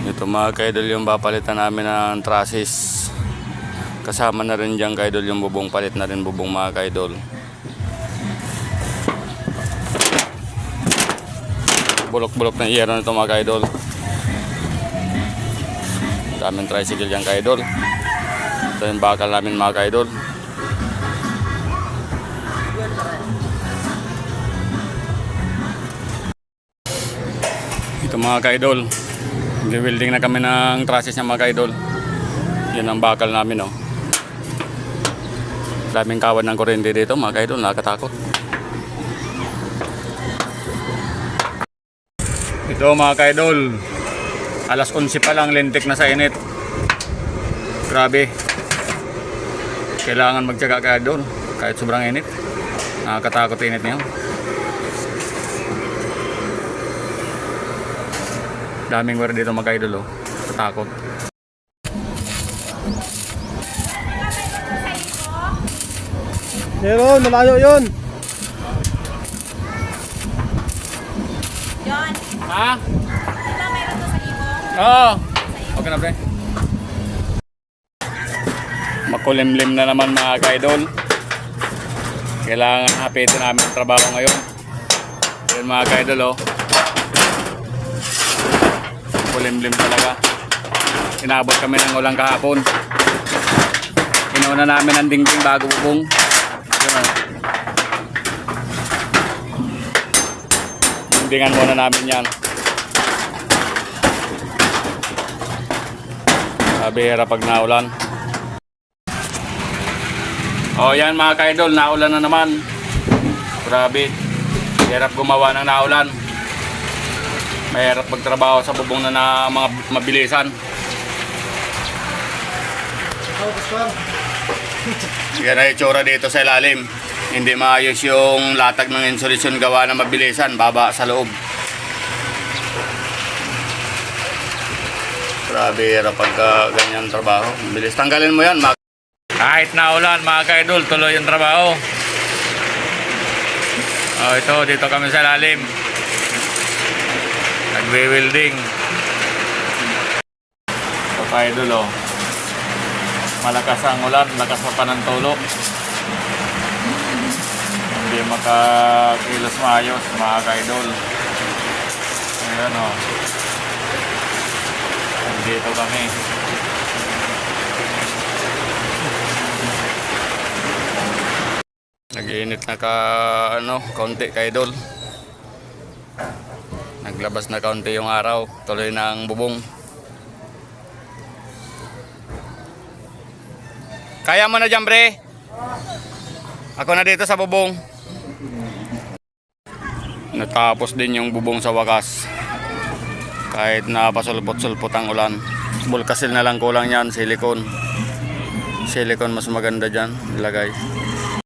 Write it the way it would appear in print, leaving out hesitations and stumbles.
Ito mga kaidol yung papalitan namin ng trusses. Kasama na rin dyan kaidol yung bubong, palit na rin bubong mga kaidol. Bulok-bulok na iyero nito mga kaidol. Daming tricycle dyan kaidol. Ito yung bakal namin mga kaidol. Ito mga kaidol, building na kami ng trusses niya mga kaidol. Yan ang bakal namin oh. Daming kawan ng kuryente dito mga kaidol, nakakatakot. Ito mga kaidol, alas 11 pa lang, lintik na sa init. Grabe. Kailangan magtiyaga kaidol kahit sobrang init. Nakakatakot init niyo. Daming wire dito mga idol oh. Takot. Meron, malayo yun. John, Ha? di ba meron to sa ibo? Oo. Okay na pre. Makulimlim na naman mga kaidol. Kailangan hapitin namin ang trabaho ngayon. Yan mga kaidol oh. Kulimlim talaga. Inabot kami ng ulang kahapon. Inauna namin ang dingding bago bubong. Dingdingan muna namin yan. Bihira pag naulan. O yan mga kaidol, naulan na naman. Grabe. Hirap gumawa ng naulan. Mahirap magtrabaho sa bubong na mga mabilisan. Yan ay itsura dito sa ilalim. Hindi maayos yung latag ng insulation gawa na mabilisan, baba sa loob. Grabe, hirap pagka ganyan trabaho. Bilis, tanggalin mo yan. Kahit naulan mga kaidol, tuloy yung trabaho. Ito, dito kami sa ilalim. Nagwe-welding. Ito kaidol oh. Malakas ang ulan, lakas pa ng tulo. Hindi makakilos maayos mga kaidol. Ayan o. Dito kami. Nag-iinit na kaunti kaidol. Naglabas na kaunti yung araw. Tuloy na ang bubong. Kaya mo na dyan, bre? Ako na dito sa bubong. Natapos din yung bubong sa wakas. Kahit napasulpot-sulpot ang ulan. Bulkasil na lang kulang yan, silicone. Silicone mas maganda dyan ilagay.